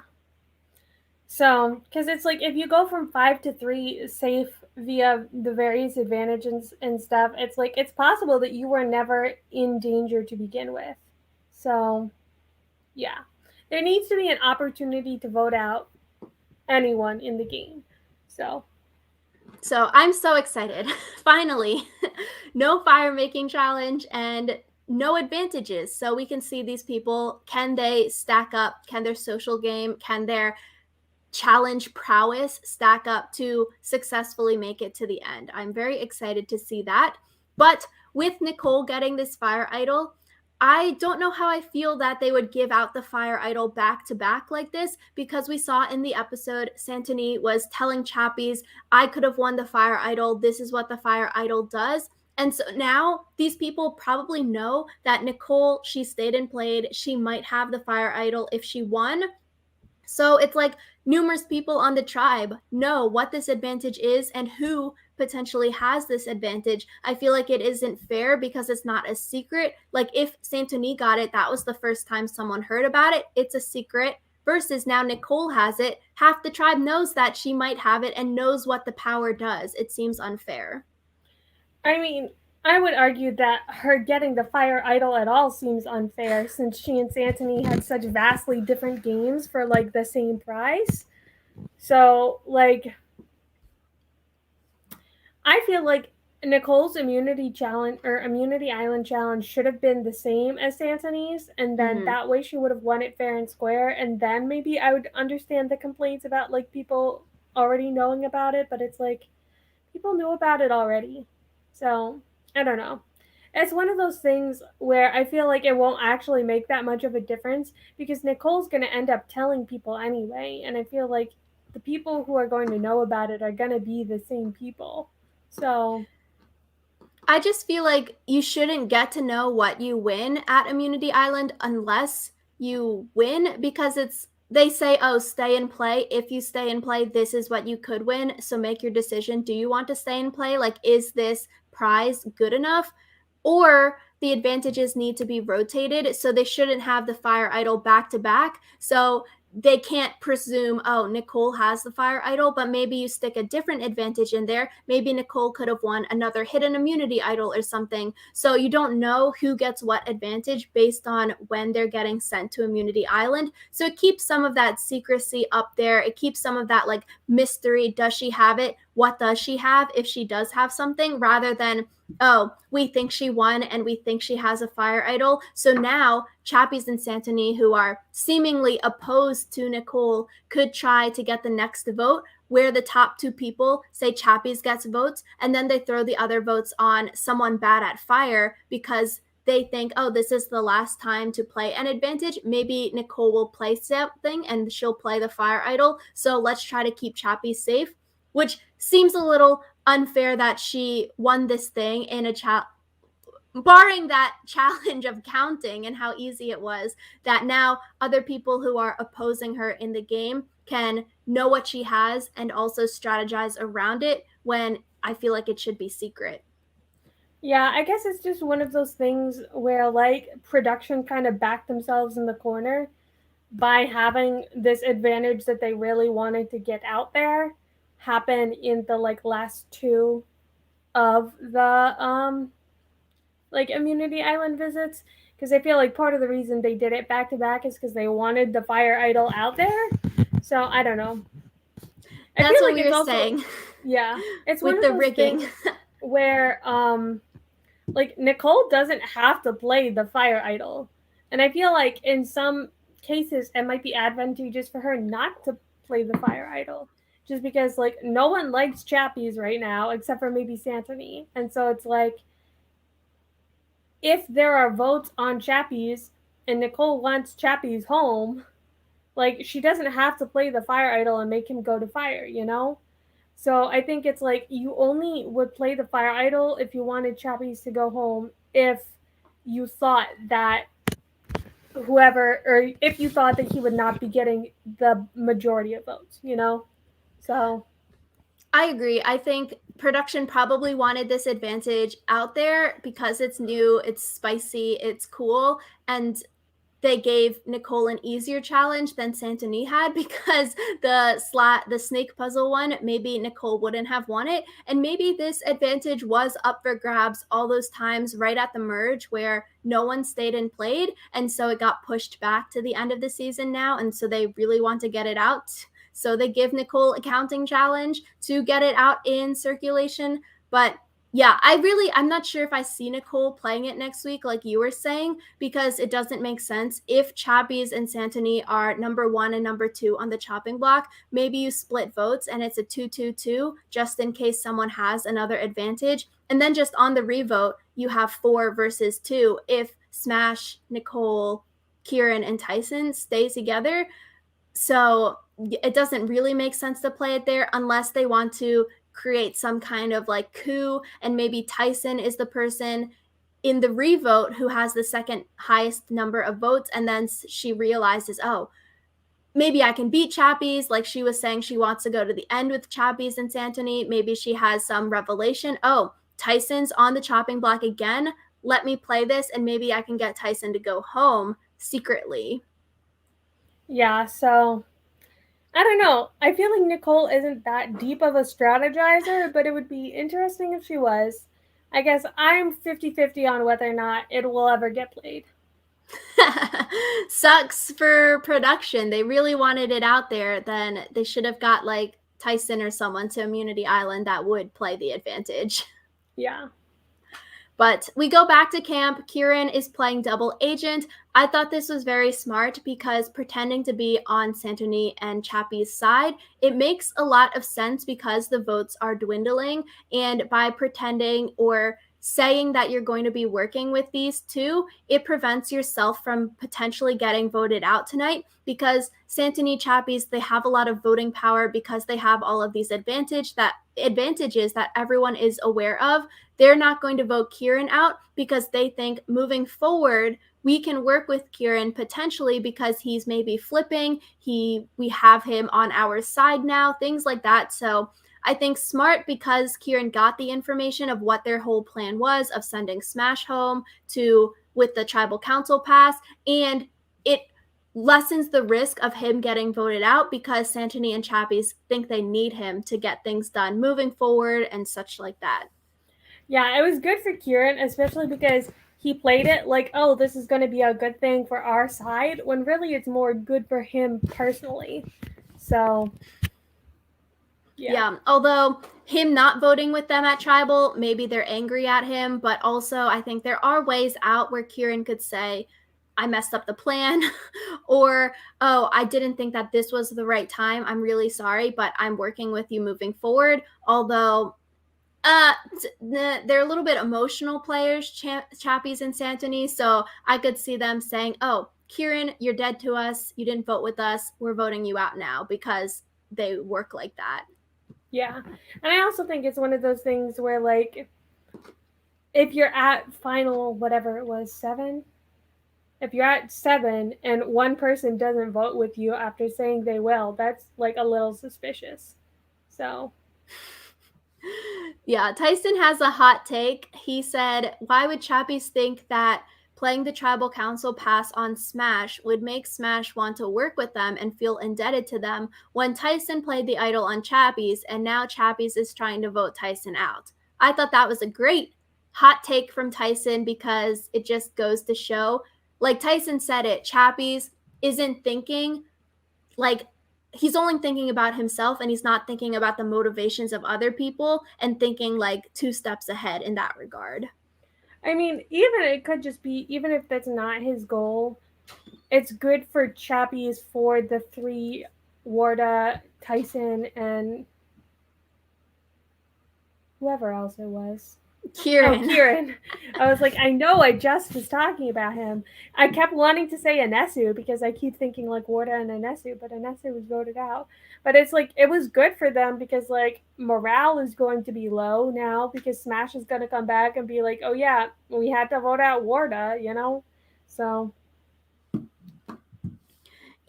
So, because it's like if you go from 5 to 3 safe via the various advantages and stuff, it's like it's possible that you were never in danger to begin with. So, yeah. There needs to be an opportunity to vote out anyone in the game. So, So I'm so excited. Finally, no fire making challenge and no advantages. So we can see these people. Can they stack up? Can their social game, can their challenge prowess stack up to successfully make it to the end? I'm very excited to see that. But with Nicole getting this fire idol, I don't know how I feel that they would give out the fire idol back to back like this because we saw in the episode Santoni was telling Chappies, I could have won the fire idol. This is what the fire idol does. And so now these people probably know that Nicole, she stayed and played. She might have the fire idol if she won. So it's like numerous people on the tribe know what this advantage is and who potentially has this advantage. I feel like it isn't fair because it's not a secret. Like if Santoni got it, that was the first time someone heard about it. It's a secret. Versus now Nicole has it. Half the tribe knows that she might have it and knows what the power does. It seems unfair. I mean, I would argue that her getting the fire idol at all seems unfair since she and Santoni had such vastly different games for like the same prize. So, like, I feel like Nicole's immunity challenge or immunity island challenge should have been the same as Santoni's, and then Mm-hmm. that way she would have won it fair and square. And then maybe I would understand the complaints about like people already knowing about it, but it's like people knew about it already. So I don't know. It's one of those things where I feel like it won't actually make that much of a difference because Nicole's going to end up telling people anyway. And I feel like the people who are going to know about it are going to be the same people. So, I just feel like you shouldn't get to know what you win at Immunity Island unless you win because it's they say, oh, stay and play. If you stay and play, this is what you could win. So make your decision. Do you want to stay and play? Like, is this prize good enough? Or the advantages need to be rotated. So they shouldn't have the fire idol back to back. So they can't presume, oh, Nicole has the fire idol, but maybe you stick a different advantage in there. Maybe Nicole could have won another hidden immunity idol or something. So you don't know who gets what advantage based on when they're getting sent to Immunity Island. So it keeps some of that secrecy up there. It keeps some of that like mystery. Does she have it? What does she have if she does have something? Rather than, oh, we think she won and we think she has a fire idol. So now Chappies and Santoni, who are seemingly opposed to Nicole, could try to get the next vote where the top 2 people say Chappies gets votes and then they throw the other votes on someone bad at fire because they think, oh, this is the last time to play an advantage. Maybe Nicole will play something and she'll play the fire idol. So let's try to keep Chappies safe, which seems a little unfair that she won this thing in a barring that challenge of counting and how easy it was, that now other people who are opposing her in the game can know what she has and also strategize around it when I feel like it should be secret. Yeah, I guess it's just one of those things where like production kind of backed themselves in the corner by having this advantage that they really wanted to get out there happen in the like last two of the like immunity island visits, because I feel like part of the reason they did it back to back is because they wanted the fire idol out there. So I don't know. I feel That's what like we it's were also, saying yeah, it's one with of the those rigging. things where like Nicole doesn't have to play the fire idol. And I feel like in some cases it might be advantageous for her not to play the fire idol. Just because like no one likes Chappies right now except for maybe Santoni. And so it's like if there are votes on Chappies and Nicole wants Chappies home, like she doesn't have to play the fire idol and make him go to fire, you know? So I think it's like you only would play the fire idol if you wanted Chappies to go home if you thought that whoever, or if you thought that he would not be getting the majority of votes, you know? So I agree. I think production probably wanted this advantage out there because it's new, it's spicy, it's cool, and they gave Nicole an easier challenge than Santoni had because the snake puzzle one, maybe Nicole wouldn't have won it. And maybe this advantage was up for grabs all those times right at the merge where no one stayed and played. And so it got pushed back to the end of the season now. And so they really want to get it out. So they give Nicole a counting challenge to get it out in circulation. But yeah, I'm not sure if I see Nicole playing it next week, like you were saying, because it doesn't make sense. If Chappies and Santoni are number 1 and number 2 on the chopping block, maybe you split votes and it's a 2-2-2 just in case someone has another advantage. And then just on the revote, you have 4 versus 2 if Smash, Nicole, Kieran, and Tyson stay together. So it doesn't really make sense to play it there unless they want to create some kind of like coup, and maybe Tyson is the person in the revote who has the second highest number of votes, and then she realizes, oh, maybe I can beat Chappies. Like she was saying, she wants to go to the end with Chappies and Santoni. Maybe she has some revelation. Oh, Tyson's on the chopping block again. Let me play this, and maybe I can get Tyson to go home secretly. yeah, so I don't know. I feel like Nicole isn't that deep of a strategizer, but it would be interesting if she was. I guess I'm 50-50 on whether or not it will ever get played. Sucks for production. They really wanted it out there. Then they should have got like Tyson or someone to Immunity Island that would play the advantage. Yeah. But we go back to camp. Kieran is playing double agent. I thought this was very smart because pretending to be on Santoni and Chappie's side, it makes a lot of sense because the votes are dwindling. And by pretending or saying that you're going to be working with these two, it prevents yourself from potentially getting voted out tonight because Santoni Chappies, they have a lot of voting power because they have all of these advantages that everyone is aware of. They're not going to vote Kieran out because they think moving forward, we can work with Kieran potentially because he's maybe flipping. We have him on our side now, things like that. So I think smart because Kieran got the information of what their whole plan was of sending Smash home to with the tribal council pass, and it lessens the risk of him getting voted out because Santoni and Chappies think they need him to get things done moving forward and such like that. Yeah, it was good for Kieran, especially because he played it like, oh, this is going to be a good thing for our side, when really it's more good for him personally. So, yeah. Yeah, although him not voting with them at tribal, maybe they're angry at him, but also I think there are ways out where Kieran could say, I messed up the plan, or, oh, I didn't think that this was the right time. I'm really sorry, but I'm working with you moving forward. Although uh, they're a little bit emotional players, Chappies and Santoni. So I could see them saying, "Oh, Kieran, you're dead to us. You didn't vote with us. We're voting you out now," because they work like that. Yeah. And I also think it's one of those things where, like, if you're at final, whatever it was, 7, if you're at 7 and one person doesn't vote with you after saying they will, that's like a little suspicious. So, Yeah, Tyson has a hot take. He said, "Why would Chappies think that playing the tribal council pass on Smash would make Smash want to work with them and feel indebted to them when Tyson played the idol on Chappies and now Chappies is trying to vote Tyson out?" I thought that was a great hot take from Tyson because it just goes to show, like Tyson said it, Chappies isn't thinking like he's only thinking about himself and he's not thinking about the motivations of other people and thinking like two steps ahead in that regard. I mean, even it could just be, even if that's not his goal, it's good for Chappies for the three, Warda, Tyson, and whoever else it was. Oh, Kieran. Kieran. I was like, I know I just was talking about him. I kept wanting to say Anesu because I keep thinking like Warda and Anesu, but Anesu was voted out. But it's like, it was good for them because like morale is going to be low now because Smash is going to come back and be like, oh yeah, we had to vote out Warda, you know? So,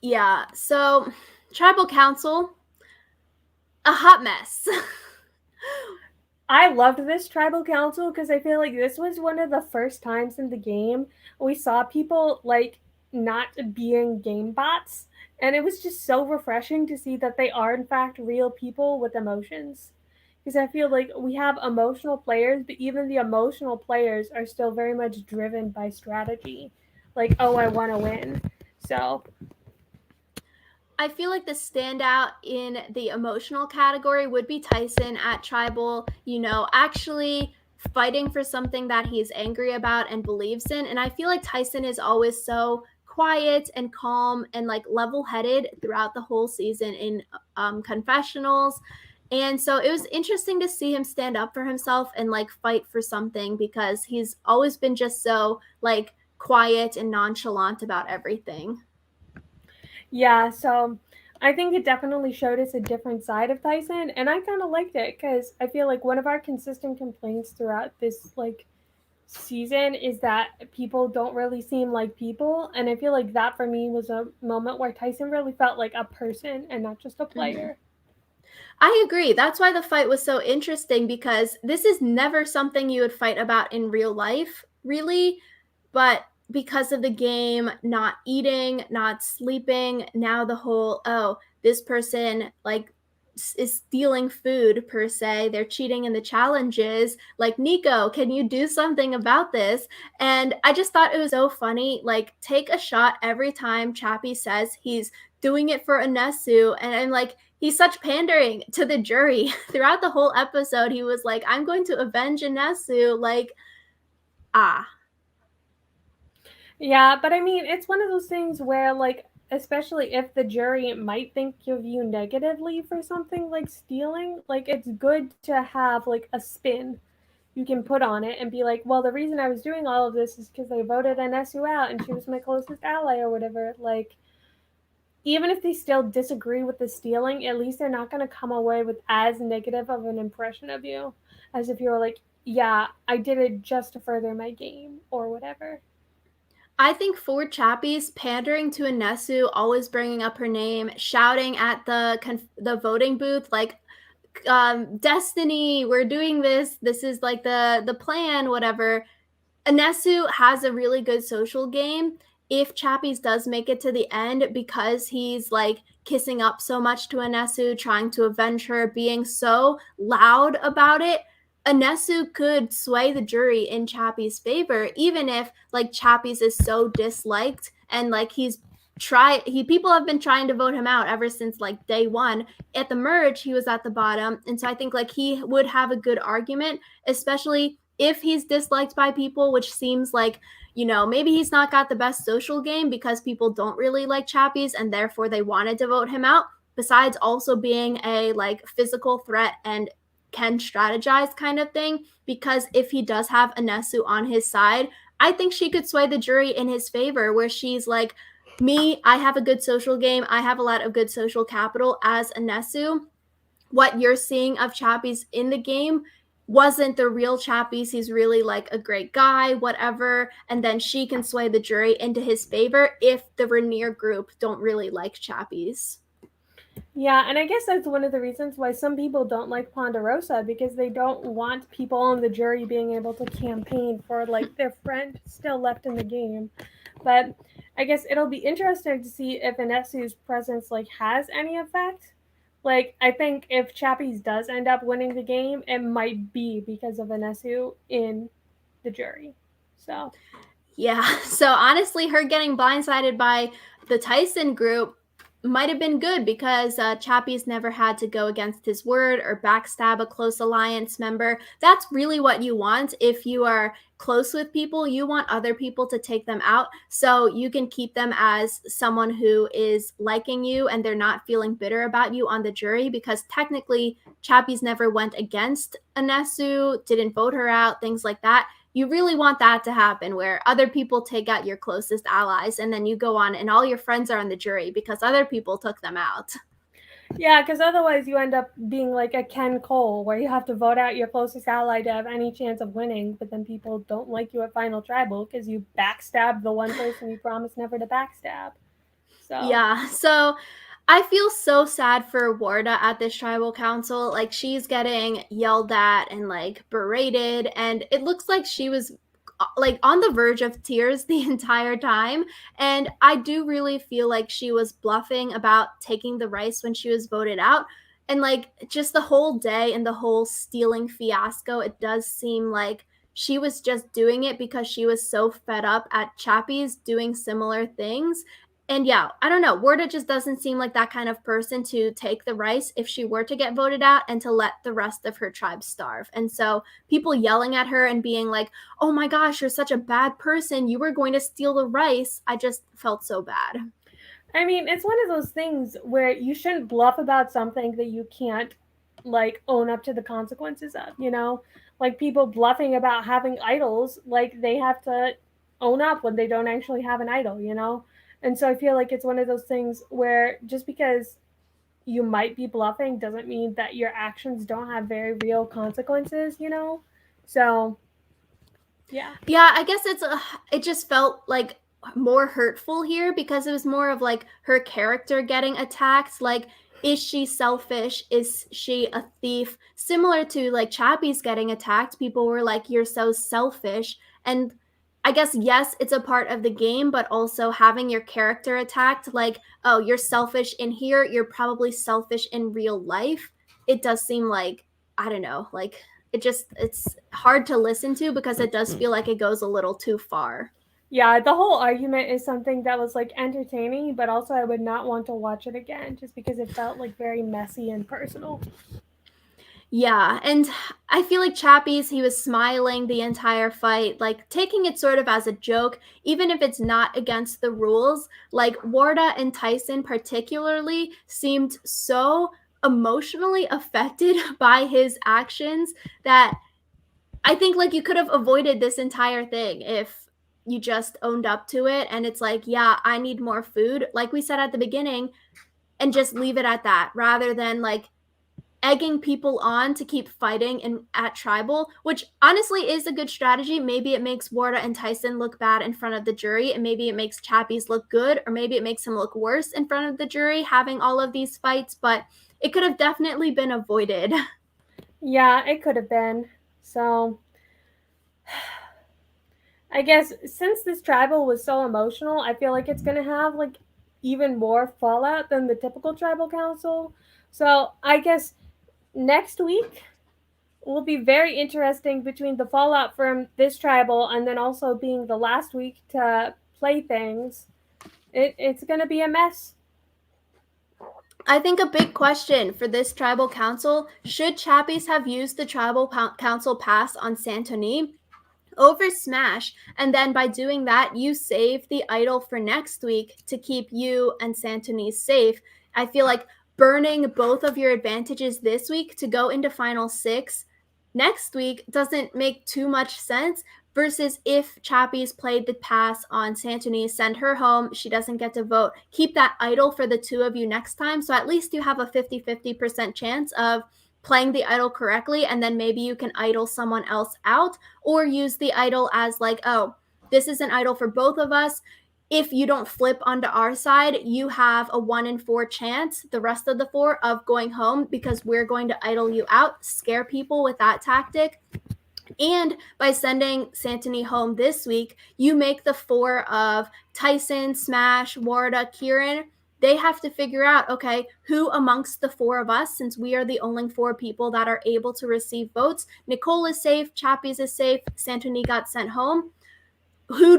Yeah, so tribal council, a hot mess. I loved this tribal council because I feel like this was one of the first times in the game we saw people like not being game bots. And it was just so refreshing to see that they are, in fact, real people with emotions. Because I feel like we have emotional players, but even the emotional players are still very much driven by strategy. Like, oh, I want to win. So, I feel like the standout in the emotional category would be Tyson at Tribal, actually fighting for something that he's angry about and believes in. And I feel like Tyson is always so quiet and calm and like level headed throughout the whole season in confessionals. And so it was interesting to see him stand up for himself and like fight for something because he's always been just so like quiet and nonchalant about everything. yeah, so I think it definitely showed us a different side of Tyson, and I kind of liked it because I feel like one of our consistent complaints throughout this like season is that people don't really seem like people, and I feel like that for me was a moment where Tyson really felt like a person and not just a Mm-hmm. player. I agree. That's why the fight was so interesting because this is never something you would fight about in real life, really. But because of the game, not eating, not sleeping, now the whole, oh, this person like is stealing food per se. They're cheating in the challenges. Like, Nico, can you do something about this? And I just thought it was so funny. Like, take a shot every time Chappie says he's doing it for Anesu. And I'm like, he's such pandering to the jury. Throughout the whole episode, he was like, I'm going to avenge Anesu. Like, ah. Yeah, but I mean, it's one of those things where, like, especially if the jury might think of you negatively for something like stealing, like, it's good to have, like, a spin you can put on it and be like, well, the reason I was doing all of this is because they voted Anesu out and she was my closest ally or whatever. Like, even if they still disagree with the stealing, at least they're not going to come away with as negative of an impression of you as if you were like, yeah, I did it just to further my game or whatever. I think for Chappies, pandering to Anesu, always bringing up her name, shouting at the voting booth, like, Destiny, we're doing this. This is like the plan, whatever. Anesu has a really good social game. If Chappies does make it to the end because he's like kissing up so much to Anesu, trying to avenge her, being so loud about it, Anesu could sway the jury in Chappies' favor, even if like Chappies is so disliked and like people have been trying to vote him out ever since like day one. At the merge, he was at the bottom. And so I think like he would have a good argument, especially if he's disliked by people, which seems like, maybe he's not got the best social game because people don't really like Chappies and therefore they wanted to vote him out. Besides also being a like physical threat and can strategize kind of thing, because if he does have Anesu on his side, I think she could sway the jury in his favor, where she's like, me, I have a good social game. I have a lot of good social capital as Anesu. What you're seeing of Chappies in the game wasn't the real Chappies. He's really like a great guy, whatever. And then she can sway the jury into his favor if the Rainier group don't really like Chappies. Yeah, and I guess that's one of the reasons why some people don't like Ponderosa, because they don't want people on the jury being able to campaign for like their friend still left in the game. But I guess it'll be interesting to see if Inesu's presence like has any effect. Like I think if Chappies does end up winning the game, it might be because of Inesu in the jury. So Yeah. So honestly, her getting blindsided by the Tyson group might have been good because Chappies never had to go against his word or backstab a close alliance member. That's really what you want. If you are close with people, you want other people to take them out so you can keep them as someone who is liking you and they're not feeling bitter about you on the jury, because technically Chappies never went against Anesu, didn't vote her out, things like that. You really want that to happen where other people take out your closest allies and then you go on and all your friends are on the jury because other people took them out. yeah, because otherwise you end up being like a Ken Cole, where you have to vote out your closest ally to have any chance of winning, but then people don't like you at Final Tribal because you backstabbed the one person you promised never to backstab. So Yeah, so I feel so sad for Warda at this tribal council. Like, she's getting yelled at and like berated, and it looks like she was like on the verge of tears the entire time. And I do really feel like she was bluffing about taking the rice when she was voted out. And like, just the whole day and the whole stealing fiasco, it does seem like she was just doing it because she was so fed up at Chappies doing similar things. And yeah, I don't know. Warda just doesn't seem like that kind of person to take the rice if she were to get voted out and to let the rest of her tribe starve. And so people yelling at her and being like, oh my gosh, you're such a bad person. You were going to steal the rice. I just felt so bad. I mean, it's one of those things where you shouldn't bluff about something that you can't like own up to the consequences of, you know? Like people bluffing about having idols, like they have to own up when they don't actually have an idol, you know? And so I feel like it's one of those things where just because you might be bluffing doesn't mean that your actions don't have very real consequences, you know? So, yeah. Yeah, I guess it just felt like more hurtful here because it was more of like her character getting attacked. Like, is she selfish? Is she a thief? Similar to like Chappies getting attacked, people were like, "You're so selfish." And I guess yes, it's a part of the game, but also having your character attacked, like, "Oh, you're selfish in here. You're probably selfish in real life." It does seem like, I don't know, like it's hard to listen to because it does feel like it goes a little too far. Yeah, the whole argument is something that was like entertaining, but also I would not want to watch it again just because it felt like very messy and personal. Yeah, and I feel like Chappies, he was smiling the entire fight, like taking it sort of as a joke, even if it's not against the rules. Like Warda and Tyson, particularly, seemed so emotionally affected by his actions that I think like you could have avoided this entire thing if you just owned up to it. And it's like, yeah, I need more food, like we said at the beginning, and just leave it at that rather than like egging people on to keep fighting in at tribal, which honestly is a good strategy. Maybe it makes Warda and Tyson look bad in front of the jury, and maybe it makes Chappies look good, or maybe it makes him look worse in front of the jury having all of these fights, but it could have definitely been avoided. Yeah, it could have been. So, I guess since this tribal was so emotional, I feel like it's going to have like even more fallout than the typical tribal council. So, I guess next week will be very interesting between the fallout from this tribal and then also being the last week to play things. It's going to be a mess. I think a big question for this tribal council, should Chappies have used the tribal council pass on Santoni over Smash, and then by doing that, you save the idol for next week to keep you and Santoni safe? I feel like burning both of your advantages this week to go into Final Six next week doesn't make too much sense. Versus if Chappies played the pass on Santoni, send her home, she doesn't get to vote, keep that idol for the two of you next time. So at least you have a 50-50% chance of playing the idol correctly, and then maybe you can idol someone else out, or use the idol as like, oh, this is an idol for both of us. If you don't flip onto our side, you have a 1 in 4 chance, the rest of the 4, of going home because we're going to idol you out, scare people with that tactic. And by sending Santoni home this week, you make the 4 of Tyson, Smash, Warda, Kieran. They have to figure out, okay, who amongst the 4 of us, since we are the only 4 people that are able to receive votes, Nicole is safe, Chappies is safe, Santoni got sent home. Who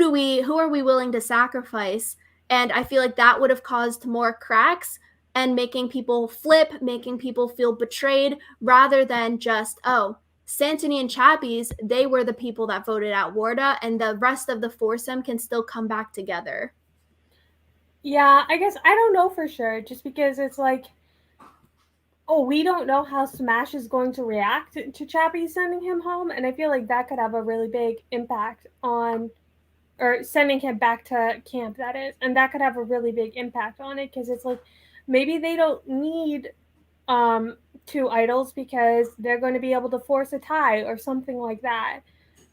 are we willing to sacrifice? And I feel like that would have caused more cracks and making people flip, making people feel betrayed, rather than just, oh, Santoni and Chappies, they were the people that voted out Warda, and the rest of the foursome can still come back together. Yeah, I guess I don't know for sure, just because it's like, oh, we don't know how Smash is going to react to Chappie sending him home, and I feel like that could have a really big impact on, or sending him back to camp, that is, and that could have a really big impact on it, because it's like maybe they don't need um 2 idols because they're going to be able to force a tie or something like that.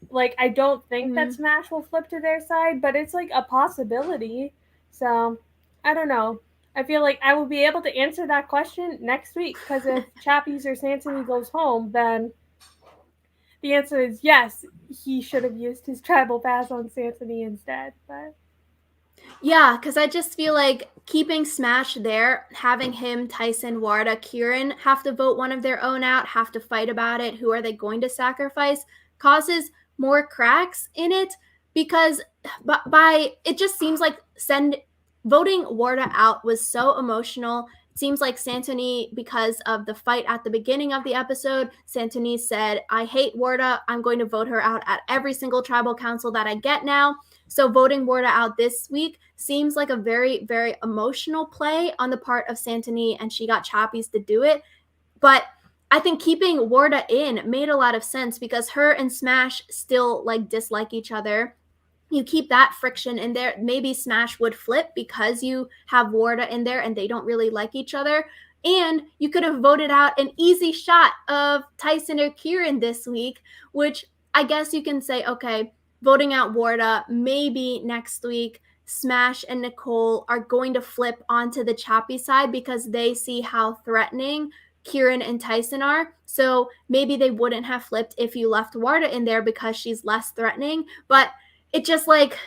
Like, I don't think that Mm-hmm. Smash will flip to their side, but it's like a possibility. So, I don't know. I feel like I will be able to answer that question next week, because if Chappies or Santoni goes home, then the answer is yes, he should have used his tribal pass on Santoni instead. But Yeah, because I just feel like keeping Smash there, having him, Tyson, Warda, Kieran have to vote one of their own out, have to fight about it, who are they going to sacrifice, causes more cracks in it, because by it just seems like voting Warda out was so emotional. It seems like Santoni, because of the fight at the beginning of the episode, Santoni said, I hate Warda. I'm going to vote her out at every single tribal council that I get now. So voting Warda out this week seems like a very, very emotional play on the part of Santoni, and she got Chappies to do it. But I think keeping Warda in made a lot of sense because her and Smash still like dislike each other. You keep that friction in there. Maybe Smash would flip because you have Warda in there and they don't really like each other. And you could have voted out an easy shot of Tyson or Kieran this week, which I guess you can say, okay, voting out Warda, maybe next week Smash and Nicole are going to flip onto the Chappie side because they see how threatening Kieran and Tyson are. So maybe they wouldn't have flipped if you left Warda in there because she's less threatening. But it just like,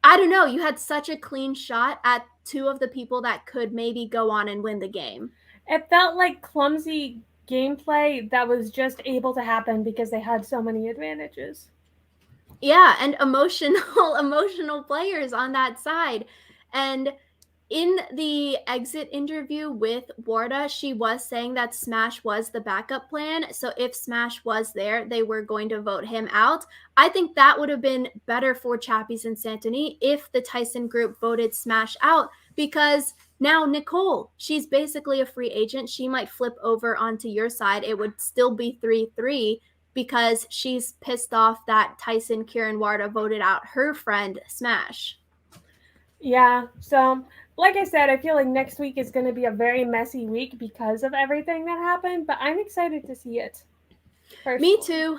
I don't know, you had such a clean shot at 2 of the people that could maybe go on and win the game. it felt like clumsy gameplay that was just able to happen because they had so many advantages. Yeah, and emotional emotional players on that side. And in the exit interview with Warda, she was saying that Smash was the backup plan. So if Smash was there, they were going to vote him out. I think that would have been better for Chappies and Santoni if the Tyson group voted Smash out, because now Nicole, she's basically a free agent. She might flip over onto your side. It would still be 3-3 because she's pissed off that Tyson, Kieran, Warda voted out her friend Smash. Yeah, so like I said, I feel like next week is going to be a very messy week because of everything that happened, but I'm excited to see it. Me Personally. too.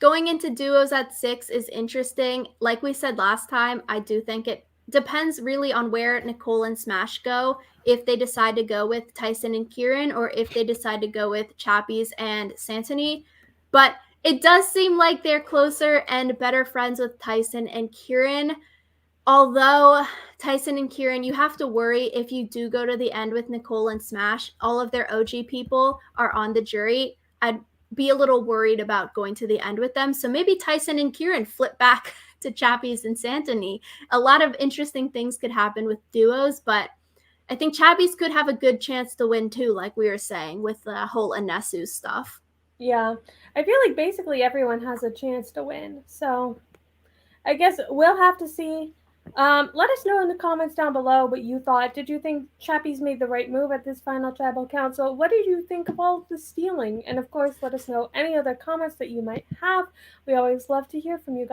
Going into duos at 6 is interesting. Like we said last time, I do think it depends really on where Nicole and Smash go. If they decide to go with Tyson and Kieran, or if they decide to go with Chappies and Santoni. But it does seem like they're closer and better friends with Tyson and Kieran. Although Tyson and Kieran, you have to worry if you do go to the end with Nicole and Smash, all of their OG people are on the jury. I'd be a little worried about going to the end with them. So maybe Tyson and Kieran flip back to Chappies and Santoni. A lot of interesting things could happen with duos, but I think Chappies could have a good chance to win too, like we were saying with the whole Anesu stuff. Yeah, I feel like basically everyone has a chance to win. So I guess we'll have to see. Let us know in the comments down below what you thought. Did you think Chappies made the right move at this final tribal council? What did you think of all of the stealing? And of course, let us know any other comments that you might have. We always love to hear from you guys.